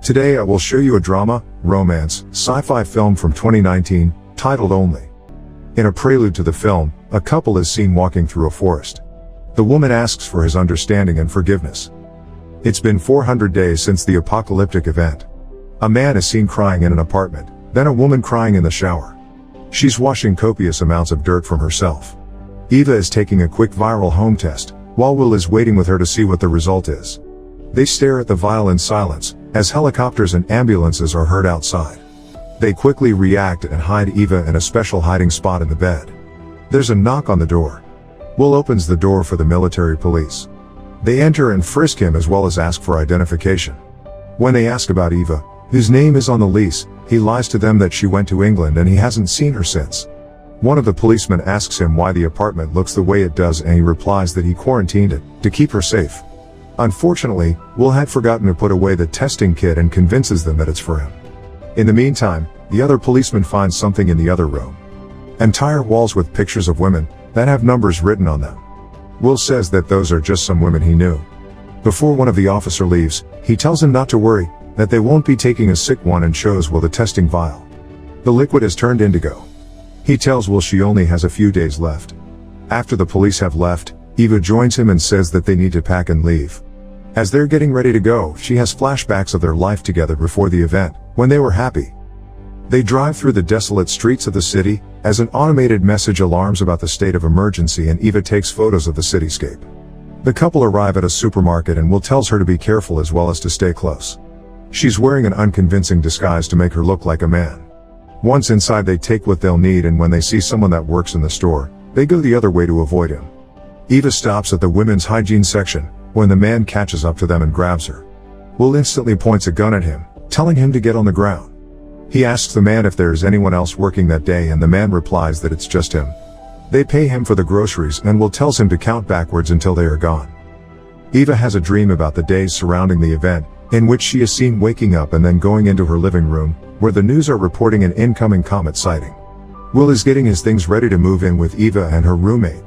Today I will show you a drama, romance, sci-fi film from 2019, titled Only. In a prelude to the film, a couple is seen walking through a forest. The woman asks for his understanding and forgiveness. It's been 400 days since the apocalyptic event. A man is seen crying in an apartment, then a woman crying in the shower. She's washing copious amounts of dirt from herself. Eva is taking a quick viral home test, while Will is waiting with her to see what the result is. They stare at the vial in silence, as helicopters and ambulances are heard outside. They quickly react and hide Eva in a special hiding spot in the bed. There's a knock on the door. Will opens the door for the military police. They enter and frisk him as well as ask for identification. When they ask about Eva, whose name is on the lease, he lies to them that she went to England and he hasn't seen her since. One of the policemen asks him why the apartment looks the way it does, and he replies that he quarantined it to keep her safe. Unfortunately, Will had forgotten to put away the testing kit and convinces them that it's for him. In the meantime, the other policeman finds something in the other room. Entire walls with pictures of women that have numbers written on them. Will says that those are just some women he knew. Before one of the officer leaves, he tells him not to worry, that they won't be taking a sick one, and shows Will the testing vial. The liquid has turned indigo. He tells Will she only has a few days left. After the police have left, Eva joins him and says that they need to pack and leave. As they're getting ready to go, she has flashbacks of their life together before the event, when they were happy. They drive through the desolate streets of the city, as an automated message alarms about the state of emergency, and Eva takes photos of the cityscape. The couple arrive at a supermarket and Will tells her to be careful as well as to stay close. She's wearing an unconvincing disguise to make her look like a man. Once inside, they take what they'll need, and when they see someone that works in the store, they go the other way to avoid him. Eva stops at the women's hygiene section, when the man catches up to them and grabs her. Will instantly points a gun at him, telling him to get on the ground. He asks the man if there's anyone else working that day, and the man replies that it's just him. They pay him for the groceries, and Will tells him to count backwards until they are gone. Eva has a dream about the days surrounding the event, in which she is seen waking up and then going into her living room, where the news are reporting an incoming comet sighting. Will is getting his things ready to move in with Eva and her roommate.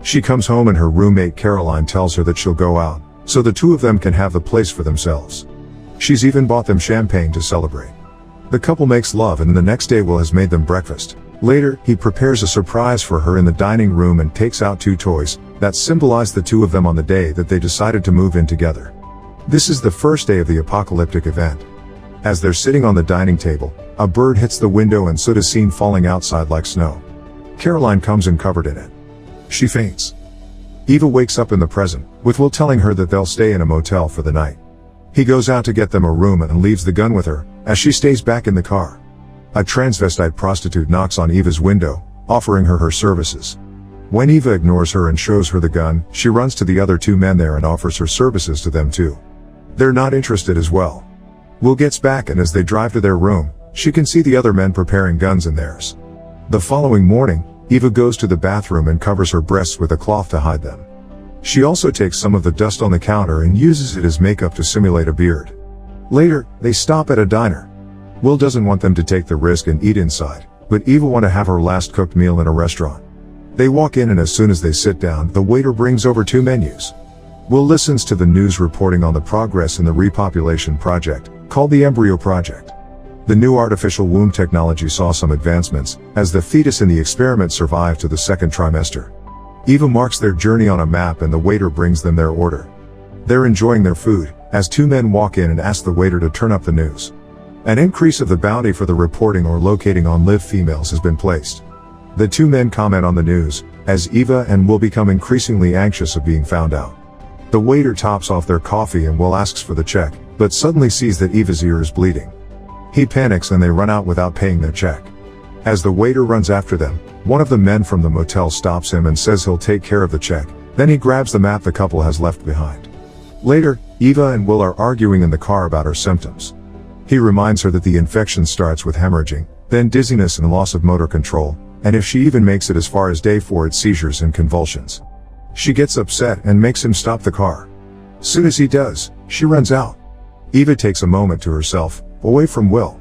She comes home and her roommate Caroline tells her that she'll go out, so the two of them can have the place for themselves. She's even bought them champagne to celebrate. The couple makes love, and the next day Will has made them breakfast. Later, he prepares a surprise for her in the dining room and takes out two toys that symbolize the two of them on the day that they decided to move in together. This is the first day of the apocalyptic event. As they're sitting on the dining table, a bird hits the window and soot is seen falling outside like snow. Caroline comes in covered in it. She faints. Eva wakes up in the present, with Will telling her that they'll stay in a motel for the night. He goes out to get them a room and leaves the gun with her, as she stays back in the car. A transvestite prostitute knocks on Eva's window, offering her services. When Eva ignores her and shows her the gun, she runs to the other two men there and offers her services to them too. They're not interested as well. Will gets back, and as they drive to their room, she can see the other men preparing guns in theirs. The following morning, Eva goes to the bathroom and covers her breasts with a cloth to hide them. She also takes some of the dust on the counter and uses it as makeup to simulate a beard. Later, they stop at a diner. Will doesn't want them to take the risk and eat inside, but Eva wants to have her last cooked meal in a restaurant. They walk in, and as soon as they sit down, the waiter brings over two menus. Will listens to the news reporting on the progress in the repopulation project, called the Embryo Project. The new artificial womb technology saw some advancements, as the fetus in the experiment survived to the second trimester. Eva marks their journey on a map, and the waiter brings them their order. They're enjoying their food, as two men walk in and ask the waiter to turn up the news. An increase of the bounty for the reporting or locating on live females has been placed. The two men comment on the news, as Eva and Will become increasingly anxious of being found out. The waiter tops off their coffee, and Will asks for the check, but suddenly sees that Eva's ear is bleeding. He panics and they run out without paying their check. As the waiter runs after them, one of the men from the motel stops him and says he'll take care of the check, then he grabs the map the couple has left behind. Later, Eva and Will are arguing in the car about her symptoms. He reminds her that the infection starts with hemorrhaging, then dizziness and loss of motor control, and if she even makes it as far as day 4, it's seizures and convulsions. She gets upset and makes him stop the car. Soon as he does, she runs out. Eva takes a moment to herself, away from Will.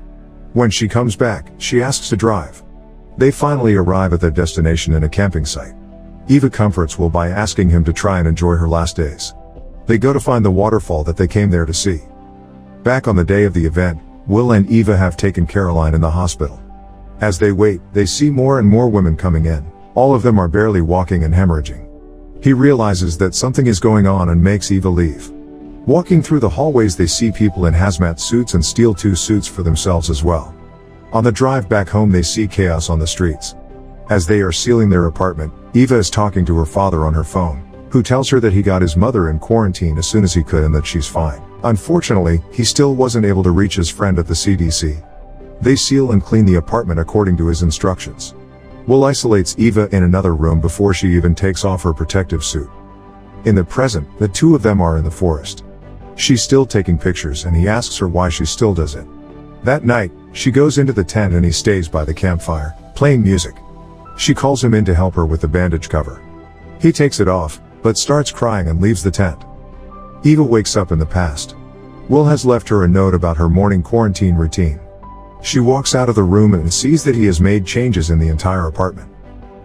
When she comes back, she asks to drive. They finally arrive at their destination in a camping site. Eva comforts Will by asking him to try and enjoy her last days. They go to find the waterfall that they came there to see. Back on the day of the event, Will and Eva have taken Caroline in the hospital. As they wait, they see more and more women coming in. All of them are barely walking and hemorrhaging. He realizes that something is going on and makes Eva leave. Walking through the hallways, they see people in hazmat suits and steal 2 suits for themselves as well. On the drive back home, they see chaos on the streets. As they are sealing their apartment, Eva is talking to her father on her phone, who tells her that he got his mother in quarantine as soon as he could and that she's fine. Unfortunately, he still wasn't able to reach his friend at the CDC. They seal and clean the apartment according to his instructions. Will isolates Eva in another room before she even takes off her protective suit. In the present, the 2 of them are in the forest. She's still taking pictures and he asks her why she still does it. That night, she goes into the tent and he stays by the campfire, playing music. She calls him in to help her with the bandage cover. He takes it off, but starts crying and leaves the tent. Eva wakes up in the past. Will has left her a note about her morning quarantine routine. She walks out of the room and sees that he has made changes in the entire apartment.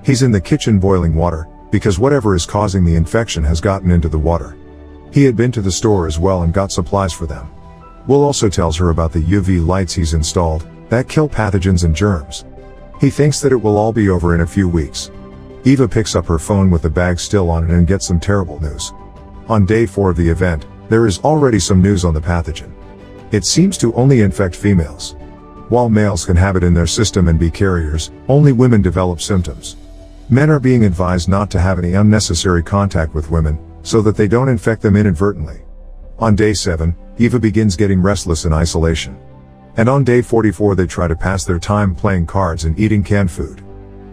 He's in the kitchen boiling water, because whatever is causing the infection has gotten into the water. He had been to the store as well and got supplies for them. Will also tells her about the UV lights he's installed, that kill pathogens and germs. He thinks that it will all be over in a few weeks. Eva picks up her phone with the bag still on it and gets some terrible news. On day 4 of the event, there is already some news on the pathogen. It seems to only infect females. While males can have it in their system and be carriers, only women develop symptoms. Men are being advised not to have any unnecessary contact with women, so that they don't infect them inadvertently. On day 7, Eva begins getting restless in isolation. And on day 44 they try to pass their time playing cards and eating canned food.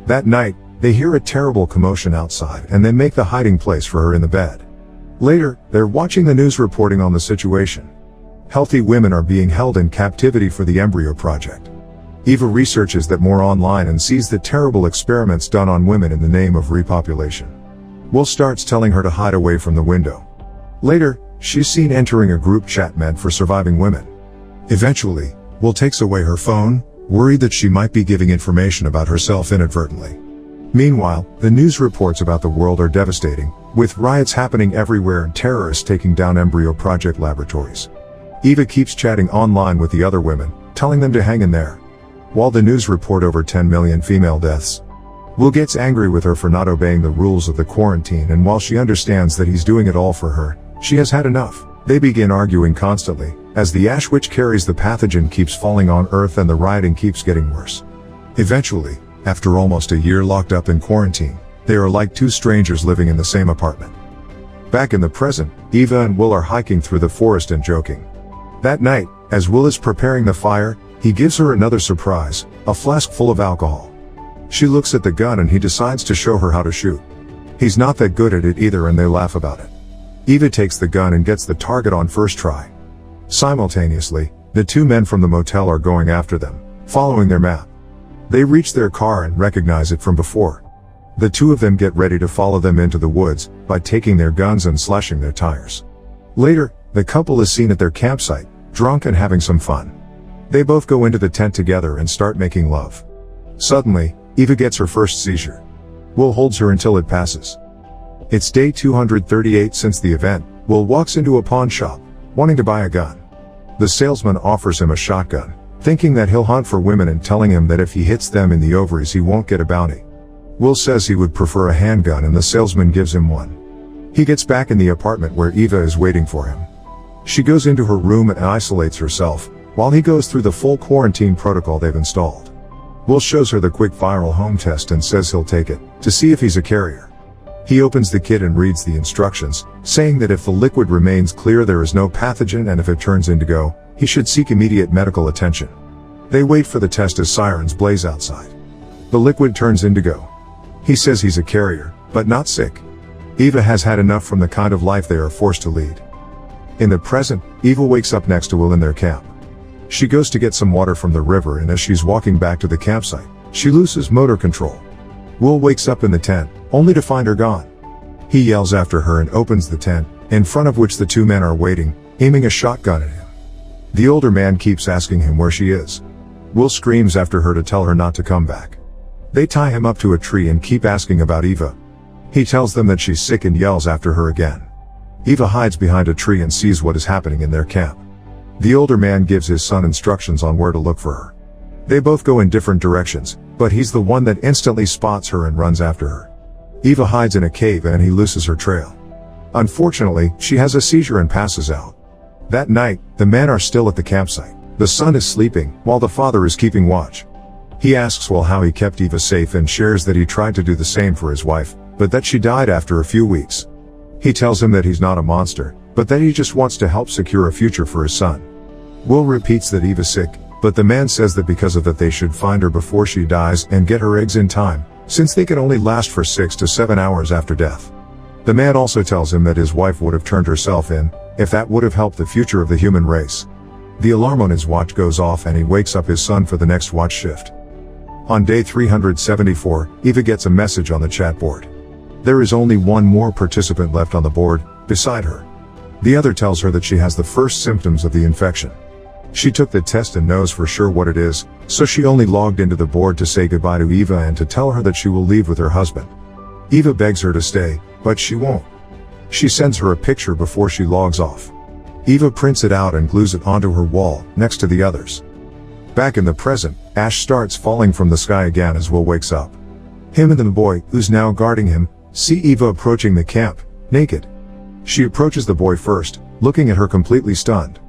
That night, they hear a terrible commotion outside and they make the hiding place for her in the bed. Later, they're watching the news reporting on the situation. Healthy women are being held in captivity for the embryo project. Eva researches that more online and sees the terrible experiments done on women in the name of repopulation. Will starts telling her to hide away from the window. Later, she's seen entering a group chat meant for surviving women. Eventually, Will takes away her phone, worried that she might be giving information about herself inadvertently. Meanwhile, the news reports about the world are devastating, with riots happening everywhere and terrorists taking down embryo project laboratories. Eva keeps chatting online with the other women, telling them to hang in there. While the news report over 10 million female deaths, Will gets angry with her for not obeying the rules of the quarantine, and while she understands that he's doing it all for her, she has had enough. They begin arguing constantly, as the ash which carries the pathogen keeps falling on Earth and the rioting keeps getting worse. Eventually, after almost a year locked up in quarantine, they are like 2 strangers living in the same apartment. Back in the present, Eva and Will are hiking through the forest and joking. That night, as Will is preparing the fire, he gives her another surprise, a flask full of alcohol. She looks at the gun and he decides to show her how to shoot. He's not that good at it either and they laugh about it. Eva takes the gun and gets the target on first try. Simultaneously, the 2 men from the motel are going after them, following their map. They reach their car and recognize it from before. The 2 of them get ready to follow them into the woods, by taking their guns and slashing their tires. Later, the couple is seen at their campsite, drunk and having some fun. They both go into the tent together and start making love. Suddenly, Eva gets her first seizure. Will holds her until it passes. It's day 238 since the event. Will walks into a pawn shop, wanting to buy a gun. The salesman offers him a shotgun, thinking that he'll hunt for women and telling him that if he hits them in the ovaries he won't get a bounty. Will says he would prefer a handgun and the salesman gives him one. He gets back in the apartment where Eva is waiting for him. She goes into her room and isolates herself, while he goes through the full quarantine protocol they've installed. Will shows her the quick viral home test and says he'll take it, to see if he's a carrier. He opens the kit and reads the instructions, saying that if the liquid remains clear there is no pathogen and if it turns indigo, he should seek immediate medical attention. They wait for the test as sirens blaze outside. The liquid turns indigo. He says he's a carrier, but not sick. Eva has had enough from the kind of life they are forced to lead. In the present, Eva wakes up next to Will in their camp. She goes to get some water from the river and as she's walking back to the campsite, she loses motor control. Will wakes up in the tent, only to find her gone. He yells after her and opens the tent, in front of which the 2 men are waiting, aiming a shotgun at him. The older man keeps asking him where she is. Will screams after her to tell her not to come back. They tie him up to a tree and keep asking about Eva. He tells them that she's sick and yells after her again. Eva hides behind a tree and sees what is happening in their camp. The older man gives his son instructions on where to look for her. They both go in different directions, but he's the one that instantly spots her and runs after her. Eva hides in a cave and he loses her trail. Unfortunately, she has a seizure and passes out. That night, the men are still at the campsite. The son is sleeping, while the father is keeping watch. He asks Will how he kept Eva safe and shares that he tried to do the same for his wife, but that she died after a few weeks. He tells him that he's not a monster, but that he just wants to help secure a future for his son. Will repeats that Eva's sick, but the man says that because of that they should find her before she dies and get her eggs in time, since they can only last for 6 to 7 hours after death. The man also tells him that his wife would have turned herself in, if that would have helped the future of the human race. The alarm on his watch goes off and he wakes up his son for the next watch shift. On day 374, Eva gets a message on the chat board. There is only one more participant left on the board, beside her. The other tells her that she has the first symptoms of the infection. She took the test and knows for sure what it is, so she only logged into the board to say goodbye to Eva and to tell her that she will leave with her husband. Eva begs her to stay, but she won't. She sends her a picture before she logs off. Eva prints it out and glues it onto her wall, next to the others. Back in the present, ash starts falling from the sky again as Will wakes up. Him and the boy, who's now guarding him, see Eva approaching the camp, naked. She approaches the boy first, looking at her completely stunned.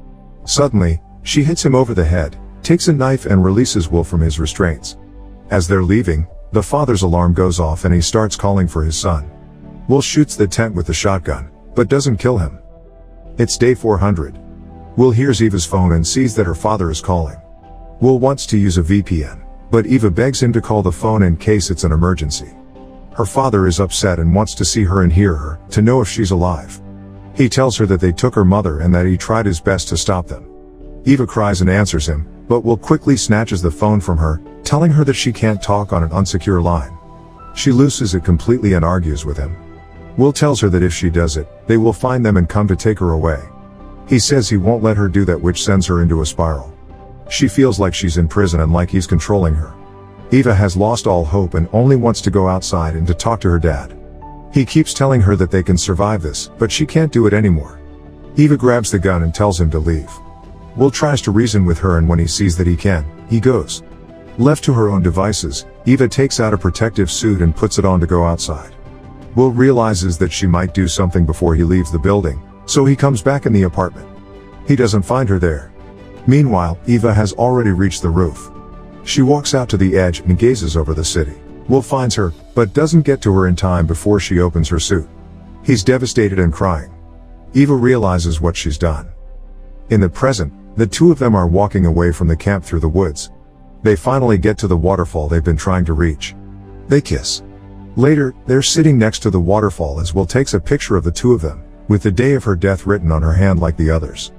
Suddenly, she hits him over the head, takes a knife and releases Will from his restraints. As they're leaving, the father's alarm goes off and he starts calling for his son. Will shoots the tent with the shotgun, but doesn't kill him. It's day 400. Will hears Eva's phone and sees that her father is calling. Will wants to use a VPN, but Eva begs him to call the phone in case it's an emergency. Her father is upset and wants to see her and hear her, to know if she's alive. He tells her that they took her mother and that he tried his best to stop them. Eva cries and answers him, but Will quickly snatches the phone from her, telling her that she can't talk on an unsecure line. She loses it completely and argues with him. Will tells her that if she does it, they will find them and come to take her away. He says he won't let her do that, which sends her into a spiral. She feels like she's in prison and like he's controlling her. Eva has lost all hope and only wants to go outside and to talk to her dad. He keeps telling her that they can survive this, but she can't do it anymore. Eva grabs the gun and tells him to leave. Will tries to reason with her and when he sees that he can, he goes. Left to her own devices, Eva takes out a protective suit and puts it on to go outside. Will realizes that she might do something before he leaves the building, so he comes back in the apartment. He doesn't find her there. Meanwhile, Eva has already reached the roof. She walks out to the edge and gazes over the city. Will finds her, but doesn't get to her in time before she opens her suit. He's devastated and crying. Eva realizes what she's done. In the present, the two of them are walking away from the camp through the woods. They finally get to the waterfall they've been trying to reach. They kiss. Later, they're sitting next to the waterfall as Will takes a picture of the two of them, with the day of her death written on her hand like the others.